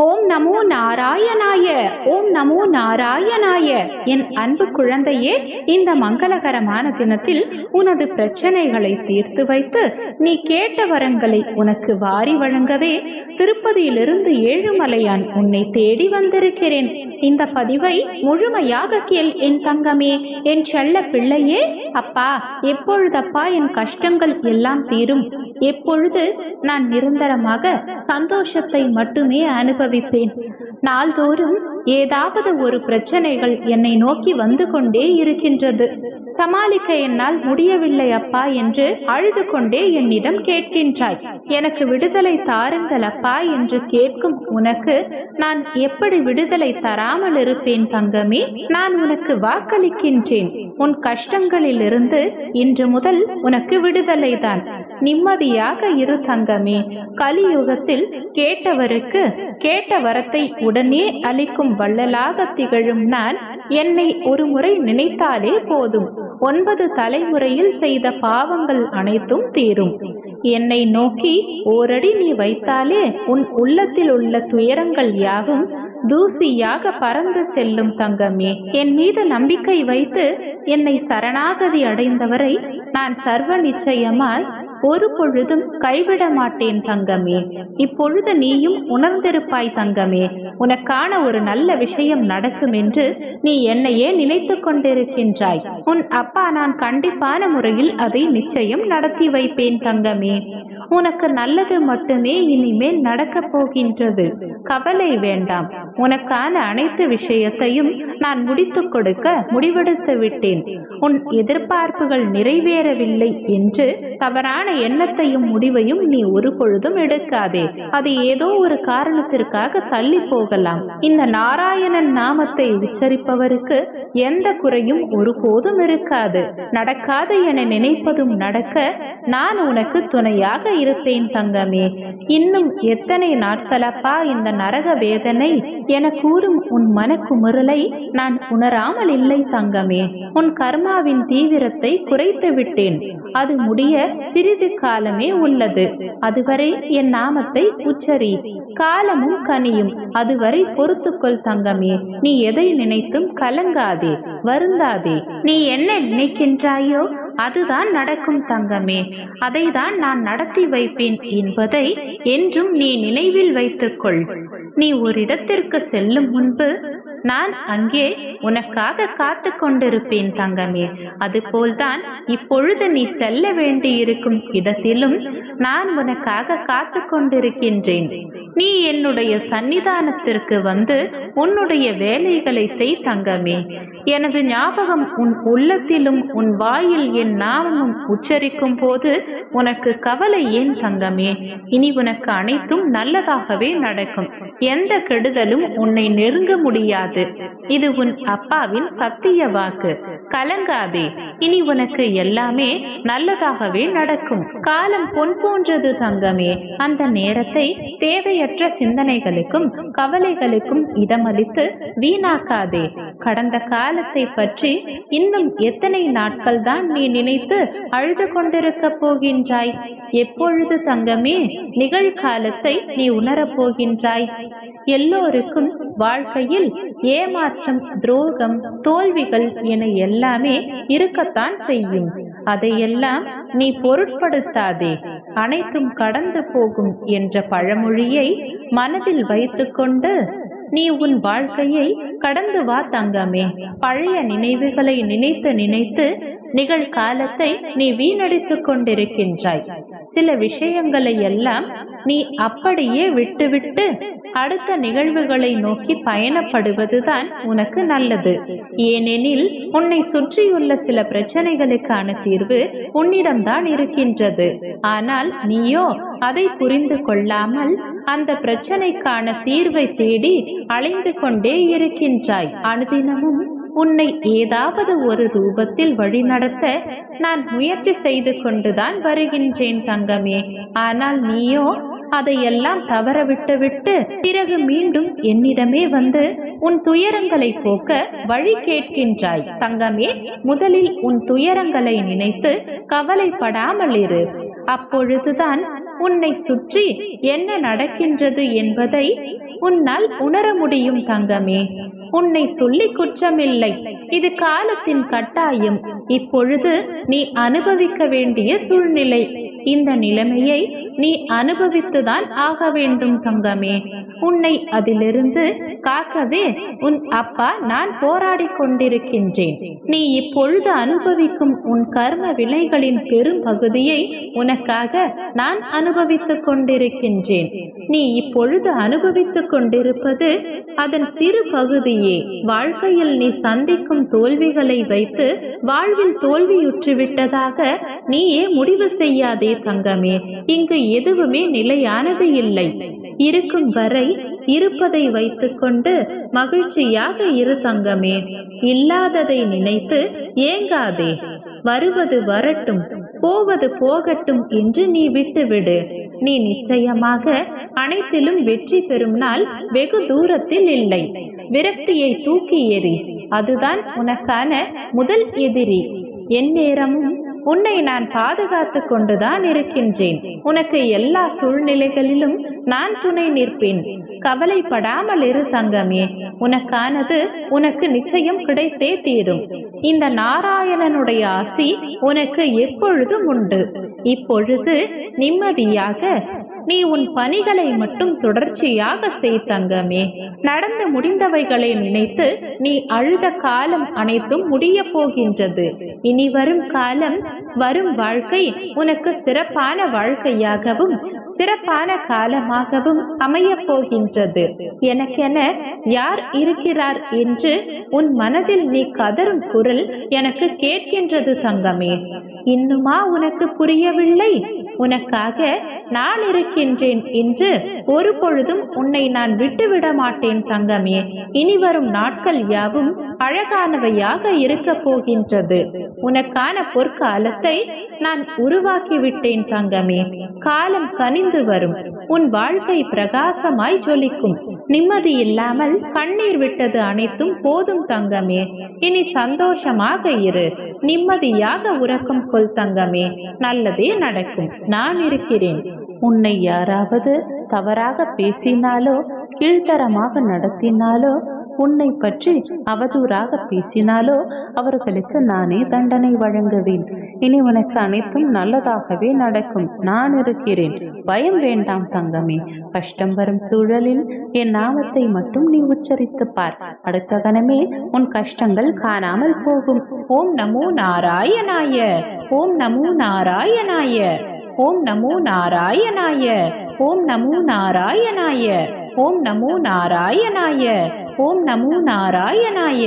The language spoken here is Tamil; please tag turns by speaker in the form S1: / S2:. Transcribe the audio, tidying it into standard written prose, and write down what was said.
S1: ஓம் நமோ நாராயணாய. ஓம் நமோ நாராயணாய. என் அன்பு குழந்தையே, இந்த மங்களகரமான தினத்தில் உனது பிரச்சனைகளை தீர்த்து வைத்து நீ கேட்ட வரங்களை உனக்கு வாரி வழங்கவே திருப்பதியிலிருந்து ஏழுமலையான் உன்னை தேடி வந்திருக்கிறேன். இந்த பதிவை முழுமையாக கேள் என் தங்கமே, என் செல்ல பிள்ளையே. அப்பா, எப்பொழுதப்பா என் கஷ்டங்கள் எல்லாம் தீரும்? எப்பொழுது நான் நிரந்தரமாக சந்தோஷத்தை மட்டுமே அனுபவிப்பேன்? நாள்தோறும் ஏதாவது ஒரு பிரச்சனைகள் என்னை நோக்கி வந்து கொண்டே இருக்கின்றது. சமாளிக்க என்னால் முடியவில்லை அப்பா என்று அழுது கொண்டே என்னிடம் கேட்கின்றாய். எனக்கு விடுதலை தாருங்கள் அப்பா என்று கேட்கும் உனக்கு நான் எப்படி விடுதலை தராமல் இருப்பேன் தங்கமே? நான் உனக்கு வாக்களிக்கின்றேன். உன் கஷ்டங்களிலிருந்து இன்று முதல் உனக்கு விடுதலை தான். நிம்மதியாக இரு தங்கமே. கலியுகத்தில் கேட்டவருக்கு கேட்ட வரத்தை உடனே அளிக்கும் வள்ளலாக திகழும் நான் என்னை ஒரு முறை நினைத்தாலே போதும். 9 தலைமுறையில் செய்த பாவங்கள் அனைத்தும் தீரும். என்னை நோக்கி ஓரடி நீ வைத்தாலே உன் உள்ளத்தில் உள்ள துயரங்கள் யாவும் தூசியாக பறந்து செல்லும் தங்கமே. என் மீது நம்பிக்கை வைத்து என்னை சரணாகதி அடைந்தவரை நான் சர்வ நிச்சயமாய் ஒரு பொழுதும் கைவிட மாட்டேன் தங்கமே. இப்பொழுது நீயும் உணர்ந்திருப்பாய் தங்கமே. உனக்கான ஒரு நல்ல விஷயம் நடக்கும் என்று நீ என்னையே நினைத்து கொண்டிருக்கின்றாய். உன் அப்பா நான் கண்டிப்பான முறையில் அதை நிச்சயம் நடத்தி வைப்பேன் தங்கமே. உனக்கு நல்லது மட்டுமே இனிமேல் நடக்கப் போகின்றது. கவலை வேண்டாம். உனக்கான அனைத்து விஷயத்தையும் நான் முடித்து கொடுக்க முடிவெடுத்து விட்டேன். உன் எதிர்பார்ப்புகள் நிறைவேறவில்லை என்று தவறான எண்ணத்தையும் முடிவையும் நீ ஒரு பொழுதும் எடுக்காதே. அது ஏதோ ஒரு காரணத்திற்காக தள்ளி போகலாம். இந்த நாராயணன் நாமத்தை உச்சரிப்பவருக்கு எந்த குறையும் ஒருபோதும் இருக்காது. நடக்காது என நினைப்பதும் நடக்க நான் உனக்கு துணையாக இருப்பேன் தங்கமே. இன்னும் எத்தனை நாட்களப்பா இந்த நரக வேதனை என கூறும் உன் மனக்குமுறலை நான் உணராமல் இல்லை தங்கமே. உன் கர்மாவின் தீவிரத்தை குறைத்து விட்டேன். அது முடிய சிறிது காலமே உள்ளது. அதுவரை என் நாமத்தை உச்சரி. காலமும் கனியும். அதுவரை பொறுத்துக்கொள் தங்கமே. நீ எதை நினைத்தும் கலங்காதே, வருந்தாதே. நீ என்ன நினைக்கின்றாயோ அதுதான் நடக்கும் தங்கமே. அதை தான் நான் நடத்தி வைப்பேன் என்பதை என்றும் நீ நினைவில் வைத்துக்கொள். நீ ஒரு இடத்திற்கு செல்லும் முன்பு நான் அங்கே உனக்காக காத்து கொண்டிருப்பேன் தங்கமே. அதுபோல்தான் இப்பொழுது நீ செல்ல வேண்டியிருக்கும் இடத்திலும் நான் உனக்காக காத்து கொண்டிருக்கின்றேன். நீ என்னுடைய சன்னிதானத்திற்கு வந்து உன்னுடைய வேலைகளை செய் தங்கமே. எனது ஞாபகம் உன் உள்ளத்திலும் உன் வாயில் என் நாமமும் உச்சரிக்கும் போது உனக்கு கவலை ஏன் தங்கமே? இனி உனக்கு அனைத்தும் நல்லதாகவே நடக்கும். எந்த கெடுதலும் உன்னை நெருங்க முடியாது. இது உன் அப்பாவின் சத்திய வாக்கு. கலங்காதே. இனி உனக்கு எல்லாமே நல்லதாகவே நடக்கும். காலம் பொன் போன்றது தங்கமே. அந்த நேரத்தை தேவையற்ற சிந்தனைகளுக்கும் கவலைகளுக்கும் இடமளித்து வீணாக்காதே. கடந்த காலத்தை பற்றி இன்னும் எத்தனை நாட்கள் தான் நீ நினைத்து அழுது கொண்டிருக்க போகின்றாய்? எப்பொழுது தங்கமே நிகழ்காலத்தை நீ உணரப் போகின்றாய்? எல்லோருக்கும் வாழ்க்கையில் ஏமாற்றம், துரோகம், தோல்விகள் என எல்லாமே இருக்கத்தான் செய்யும். அதையெல்லாம் நீ பொருட்படுத்தாதே. அனைத்தும் கடந்து போகும் என்ற பழமொழியை மனதில் வைத்துக்கொண்டு நீ உன் வாழ்க்கையை கடந்து வா தங்கமே. பழைய நினைவுகளை நினைத்து நினைத்து நிகழ்காலத்தை நீ வீணடித்துக் கொண்டிருக்கின்றாய். சில விஷயங்களை எல்லாம் நீ அப்படியே விட்டுவிட்டு அடுத்த நிகழ்வுகளை நோக்கி பயணப்படுவதுதான் உனக்கு நல்லது. ஏனெனில் உன்னை சுற்றியுள்ள சில பிரச்சனைகளுக்கான தீர்வு உன்னிடம்தான் இருக்கின்றது. ஆனால் நீயோ அதை புரிந்து கொள்ளாமல் அந்த பிரச்சனைக்கான தீர்வை தேடி அலைந்து கொண்டே இருக்கின்றாய். அனுதினமும் உன்னை ஏதாவது ஒரு ரூபத்தில் வழிநடத்த நான் முயற்சி செய்து கொண்டுதான் வருகின்றேன் தங்கமே. ஆனால் நீயோ அதையெல்லாம் தவற விட்டுவிட்டு பிறகு மீண்டும் என்னிடமே வந்து உன் துயரங்களை போக்க வழி கேட்கின்றாய் தங்கமே. முதலில் உன் துயரங்களை நினைத்து கவலைப்படாமல் இரு. அப்பொழுதுதான் உன்னை சுற்றி என்ன நடக்கின்றது என்பதை உன்னால் உணர முடியும் தங்கமே. உன்னை சொல்லி குற்றமில்லை, இது காலத்தின் கட்டாயம். இப்பொழுது நீ அனுபவிக்க வேண்டிய சூழ்நிலை. இந்த நிலைமையை நீ அனுபவித்துதான் ஆக வேண்டும் தங்கமே. உன்னை அதிலிருந்து காக்கவே உன் அப்பா நான் போராடி கொண்டிருக்கின்றேன். நீ இப்பொழுது அனுபவிக்கும் உன் கர்ம வினைகளின் பெரும் பகுதியை உனக்காக நான் அனுபவித்துக் கொண்டிருக்கின்றேன். நீ இப்பொழுது அனுபவித்துக் கொண்டிருப்பது அதன் சிறு பகுதியே. வாழ்க்கையில் நீ சந்திக்கும் தோல்விகளை வைத்து வாழ்வில் தோல்வியுற்று விட்டதாக நீயே முடிவு செய்யாதே தங்கமே. இங்கு எதுவுமே நிலையானது இல்லை. இருக்கும் வரை இருப்பதை வைத்துக்கொண்டு மகிழ்ச்சியாக இரு தங்கமே. இல்லாததை நினைத்து ஏங்காதே. வருவது வரட்டும், போவது போகட்டும் என்று நீ விட்டுவிடு. நீ நிச்சயமாக அனைத்திலும் வெற்றி பெறும் நாள் வெகு தூரத்தில் இல்லை. விரக்தியை தூக்கி எறி. அதுதான் உனக்கான முதல் எதிரி. எந்நேரமும் உன்னை நான் பாதுகாத்து கொண்டுதான் இருக்கின்றேன். உனக்கு எல்லா சூழ்நிலைகளிலும் நான் துணை நிற்பேன். கவலைப்படாமல் இரு தங்கமே. உனக்கானது உனக்கு நிச்சயம் கிடைத்தே தீரும். இந்த நாராயணனுடைய ஆசி உனக்கு எப்பொழுதும் உண்டு. இப்பொழுது நிம்மதியாக நீ உன் பணிகளை மட்டும் தொடர்ச்சியாக செய் தங்கமே. நடந்து முடிந்தவைகளை நினைத்து நீ அழுத காலம் அனைத்தும் முடிய போகின்றது. இனி வரும் காலம், வரும் வாழ்க்கை உனக்கு சிறப்பான வாழ்க்கையாகவும் சிறப்பான காலமாகவும் அமைய போகின்றது. எனக்கென யார் இருக்கிறார் என்று உன் மனதில் நீ கதரும் குரல் எனக்கு கேட்கின்றது தங்கமே. இன்னுமா உனக்கு புரியவில்லை? உனக்காக நான் இருக்கின்றேன் என்று ஒரு பொழுதும் உன்னை நான் விட்டுவிட மாட்டேன் தங்கமே. இனி வரும் நாட்கள் யாவும் அழகானவையாக இருக்க போகின்றது. உனக்கான பொற்காலத்தை நான் உருவாக்கிவிட்டேன் தங்கமே. காலம் கனிந்து வரும். உன் வாழ்க்கை பிரகாசமாய் ஜொலிக்கும். நிம்மதி இல்லாமல் கண்ணீர் விட்டது அனைத்தும் போதும் தங்கமே. இனி சந்தோஷமாக இரு. நிம்மதியாக உறக்கம் கொள் தங்கமே. நல்லதே நடக்கும். நான் இருக்கிறேன். உன்னை யாராவது தவறாக பேசினாலோ கீழ்த்தரமாக நடத்தினாலோ உன்னை பற்றி அவதூறாக பேசினாலோ அவர்களுக்கு நானே தண்டனை வழங்குவேன். இனி உனக்கு அனைத்தும் நல்லதாகவே நடக்கும். நான் இருக்கிறேன். பயம் வேண்டாம் தங்கமே. கஷ்டம் வரும் சூழலில் என் நாமத்தை மட்டும் நீ உச்சரித்து பார். அடுத்த கணமே உன் கஷ்டங்கள் காணாமல் போகும். ஓம் நமோ நாராயணாய. ஓம் நமோ நாராயணாய. ஓம் நமோ நாராயணாய. ஓம் நமோ நாராயணாய. ஓம் நமோ நாராயணாய. ஓம் நமோ நாராயணாய.